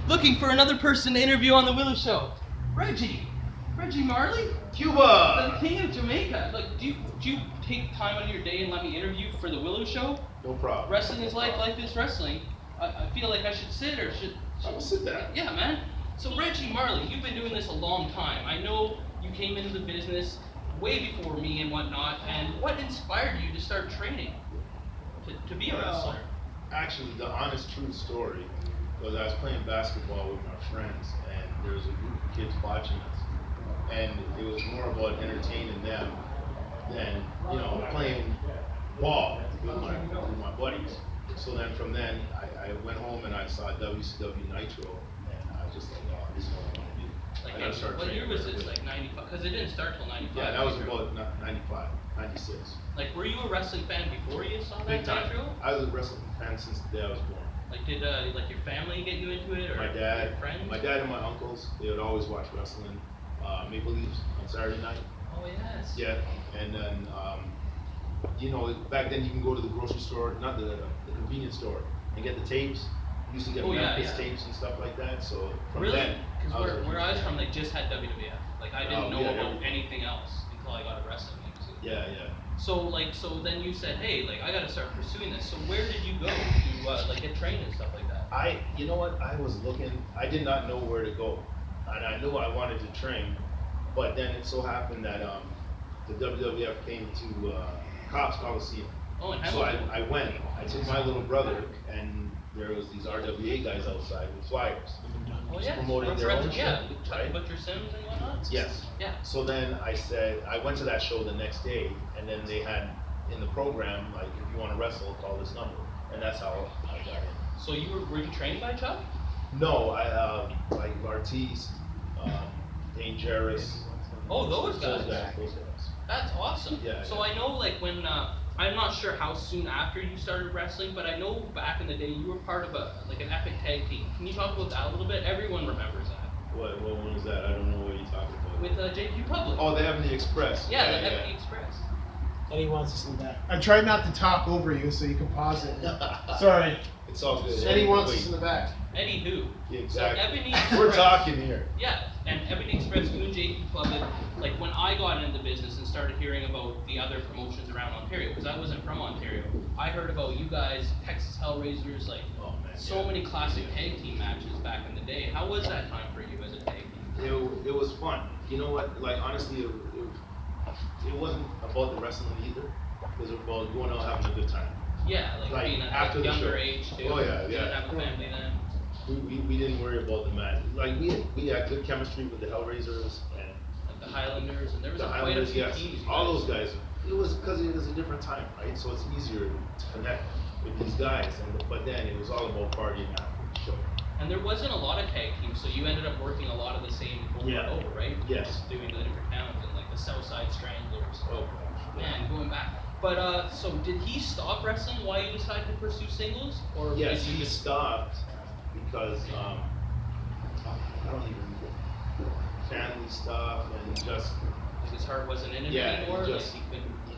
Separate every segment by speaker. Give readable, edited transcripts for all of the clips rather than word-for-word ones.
Speaker 1: Looking for another person to interview on the Willow Show. Reggie Marley,
Speaker 2: Cuba!
Speaker 1: the king of Jamaica. Like, do you take time out of your day and let me interview for the Willow Show?
Speaker 2: No problem.
Speaker 1: Wrestling is life, life is wrestling. I feel like I should sit or should
Speaker 2: sit down.
Speaker 1: Yeah, man. So Reggie Marley, you've been doing this a long time. I know you came into the business way before me and whatnot. And what inspired you to start training to be a wrestler?
Speaker 2: Actually, the honest, true story was I was playing basketball with my friends, and there was a group of kids watching us, and it was more about entertaining them than playing ball with my buddies. So then from then, I went home and I saw WCW Nitro, and I was just like, oh, this is what I want to do.
Speaker 1: Like,
Speaker 2: I gotta start
Speaker 1: what year
Speaker 2: training
Speaker 1: was this?
Speaker 2: early.
Speaker 1: Like 95? Because it didn't start till 95.
Speaker 2: Yeah, that was about 95, 96.
Speaker 1: Like, were you a wrestling fan before you saw that
Speaker 2: Big time.
Speaker 1: Nitro?
Speaker 2: I was a wrestling fan since the day I was born.
Speaker 1: Like, did like your family get you into it, or
Speaker 2: My dad,
Speaker 1: your friends?
Speaker 2: and my uncles, they would always watch wrestling. Maple Leafs on Saturday night.
Speaker 1: Oh yes.
Speaker 2: Yeah, and then back then you can go to the grocery store, not the convenience store, and get the tapes. You used to get Memphis tapes and stuff like that. So from
Speaker 1: Really?
Speaker 2: then,
Speaker 1: Because where I was from, they just had WWF. Like, I didn't know about
Speaker 2: yeah.
Speaker 1: anything else until I got a wrestling magazine.
Speaker 2: Yeah.
Speaker 1: So then you said, hey, like, I gotta start pursuing this. So where did you go to like get trained and stuff like that?
Speaker 2: You know what? I was looking. I did not know where to go, and I knew I wanted to train, but then it so happened that the WWF came to Cops Coliseum.
Speaker 1: Oh, and
Speaker 2: So I went. I took my little brother, and there was these RWA guys outside with flyers.
Speaker 1: Oh yeah.
Speaker 2: Promoting their own
Speaker 1: yeah,
Speaker 2: show, right?
Speaker 1: Butcher Sims and whatnot.
Speaker 2: Yes.
Speaker 1: Yeah.
Speaker 2: So then I went to that show the next day, and then they had in the program, like, if you want to wrestle, call this number, and that's how I got in.
Speaker 1: So were you trained by Chuck?
Speaker 2: No, I like Ortiz, Dangerous.
Speaker 1: Oh, those guys.
Speaker 2: Those guys.
Speaker 1: That's awesome.
Speaker 2: Yeah.
Speaker 1: So I know, like, when I'm not sure how soon after you started wrestling, but I know back in the day you were part of an epic tag team. Can you talk about that a little bit? Everyone remembers that.
Speaker 2: What one was that? I don't know what you're talking about.
Speaker 1: With JQ Public.
Speaker 2: Oh, the Ebony Express.
Speaker 1: Yeah, the Ebony Express.
Speaker 3: Eddie wants us in the back. I tried not to talk over you so you can pause it. Sorry.
Speaker 2: It's all good.
Speaker 3: Eddie wants us in the back.
Speaker 1: Eddie who?
Speaker 2: Yeah, exactly.
Speaker 1: So Ebony Express.
Speaker 2: We're talking here.
Speaker 1: Yeah, and Ebony Express, you and JQ Public, like, when I got into the business and started hearing about the other promotions around Ontario, because I wasn't from Ontario, I heard about you guys, Texas Hellraisers, like, so many classic tag team matches back in the day. How was that time for you as a tag team?
Speaker 2: It was fun. You know what? Like, honestly, it wasn't about the wrestling either. It was about going out having a good time.
Speaker 1: Yeah, like being
Speaker 2: after
Speaker 1: a
Speaker 2: the
Speaker 1: younger
Speaker 2: show.
Speaker 1: age too.
Speaker 2: Oh yeah.
Speaker 1: Didn't have a family then.
Speaker 2: We didn't worry about the match. Like, we had good chemistry with the Hellraisers and
Speaker 1: Like the Highlanders, and there was
Speaker 2: the
Speaker 1: quite a
Speaker 2: Highlanders.
Speaker 1: few
Speaker 2: Yes,
Speaker 1: teams.
Speaker 2: all those guys. It was because it was a different time, right? So it's easier to connect with these guys. But then it was all about partying after the show.
Speaker 1: And there wasn't a lot of tag teams, so you ended up working a lot of the same over and over, right?
Speaker 2: Yes.
Speaker 1: Just doing the different towns and like the Southside Stranglers.
Speaker 2: Oh gosh.
Speaker 1: Man, going back. But so did he stop wrestling while you decided to pursue singles, or
Speaker 2: Yes,
Speaker 1: did you
Speaker 2: he
Speaker 1: just
Speaker 2: stopped because I don't even know, family stuff and just
Speaker 1: like his heart wasn't in it
Speaker 2: yeah,
Speaker 1: anymore?
Speaker 2: he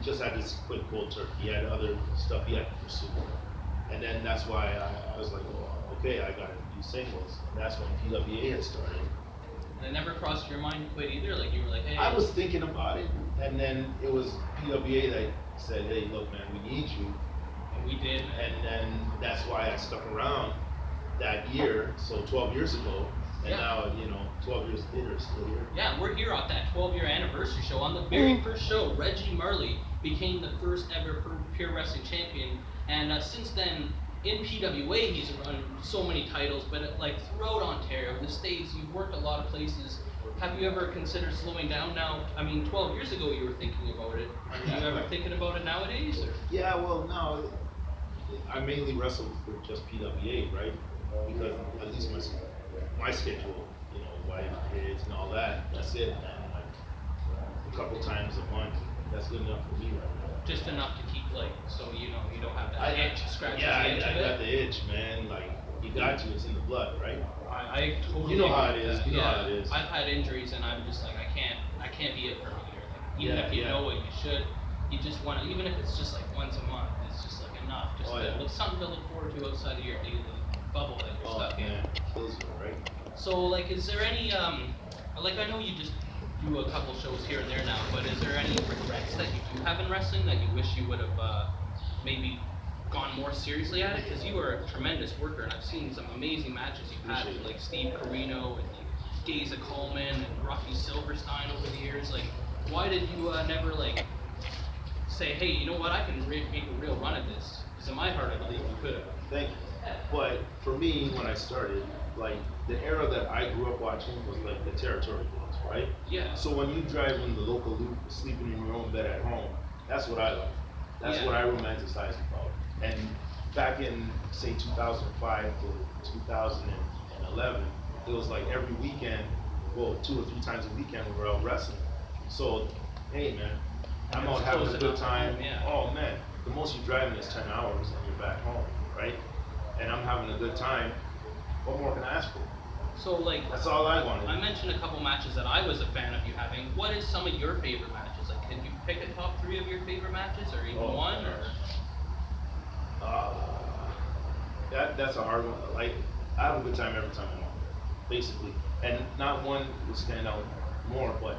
Speaker 2: just had to quit cold turkey. He had other stuff he had to pursue, and then that's why I was like, oh, okay, I gotta do singles, and that's when PWA had started.
Speaker 1: And it never crossed your mind to quit either? Like, you were like, hey.
Speaker 2: I was thinking about it, and then it was PWA that said, hey, look, man, we need you.
Speaker 1: And we did.
Speaker 2: And then that's why I stuck around that year, so 12 years ago, and now, 12 years later, still here.
Speaker 1: Yeah, we're here at that 12-year anniversary show. On the very first show, Reggie Marley became the first ever pure wrestling champion, and since then, in PWA, he's run so many titles, but like throughout Ontario, the States, you've worked a lot of places. Have you ever considered slowing down now? I mean, 12 years ago you were thinking about it. Are you ever thinking about it nowadays? Or?
Speaker 2: Yeah, well, no, I mainly wrestle for just PWA, right? Because at least my schedule, wife, kids, and all that, that's it. And like a couple times a month, that's good enough for me right now.
Speaker 1: Just enough to keep, like, so you don't have that itch scratching
Speaker 2: yeah,
Speaker 1: the itch
Speaker 2: I
Speaker 1: of it?
Speaker 2: got the itch, man. Like, you got to, it's in the blood, right?
Speaker 1: I totally
Speaker 2: You know how
Speaker 1: agree
Speaker 2: it
Speaker 1: with
Speaker 2: is,
Speaker 1: that.
Speaker 2: you know how it is.
Speaker 1: I've had injuries and I'm just like, I can't be a permanent here. Like, even
Speaker 2: Yeah,
Speaker 1: if you
Speaker 2: yeah.
Speaker 1: know it, you should. You just want to, even if it's just like once a month, it's just like enough. Just
Speaker 2: Oh, yeah.
Speaker 1: look, something to look forward to outside of your daily bubble that you're
Speaker 2: Oh
Speaker 1: stuck in.
Speaker 2: man, kills you, right?
Speaker 1: So, like, is there any, like, I know you just do a couple shows here and there now, but is there any regrets that you do have in wrestling that you wish you would have maybe gone more seriously at it? Because you are a tremendous worker, and I've seen some amazing matches you've had with, like, Steve Carino and, like, Gaza Coleman and Ruffy Silverstein over the years. Like, why did you never, like, say, hey, you know what, I can make a real run at this? Because in my heart, I believe you could have.
Speaker 2: Thank you. But for me, when I started, like the era that I grew up watching was like the territory boys, right?
Speaker 1: Yeah.
Speaker 2: So when you drive in the local loop, sleeping in your own bed at home, that's what I like. That's what I romanticize about. And back in say 2005 to 2011, it was like every weekend, well, 2 or 3 times a weekend we were out wrestling. So, hey man, I'm out having a good time.
Speaker 1: Yeah.
Speaker 2: Oh man, the most you're driving is 10 hours and you're back home, right? And I'm having a good time. What more can I ask for?
Speaker 1: So, like,
Speaker 2: That's all I wanted.
Speaker 1: I mentioned a couple matches that I was a fan of you having. What is some of your favorite matches? Like, can you pick a top 3 of your favorite matches, or even one? Or
Speaker 2: That's a hard one. Like, I have a good time every time I'm on, basically. And not one would stand out more, but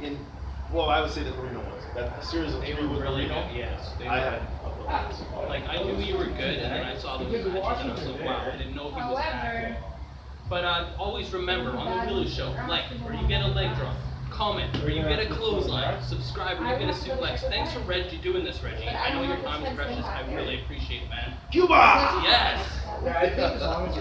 Speaker 2: I would say the Carino ones. That series of
Speaker 1: they
Speaker 2: 3
Speaker 1: were
Speaker 2: with
Speaker 1: really
Speaker 2: Carino,
Speaker 1: good. Yes, they
Speaker 2: I
Speaker 1: were.
Speaker 2: had a couple of those.
Speaker 1: Like, I knew you were good, and then I saw those matches, and I was like, wow, I didn't know he was that good. But always remember, on the W.I.L.L.I.W show, like, or you get a leg drop, comment, or you get a clothesline, subscribe, or you get a suplex. Thanks for Reggie doing this, Reggie. I know your time is precious. I really appreciate it, man.
Speaker 2: Cuba!
Speaker 1: Yes!
Speaker 3: Yeah, I think as long as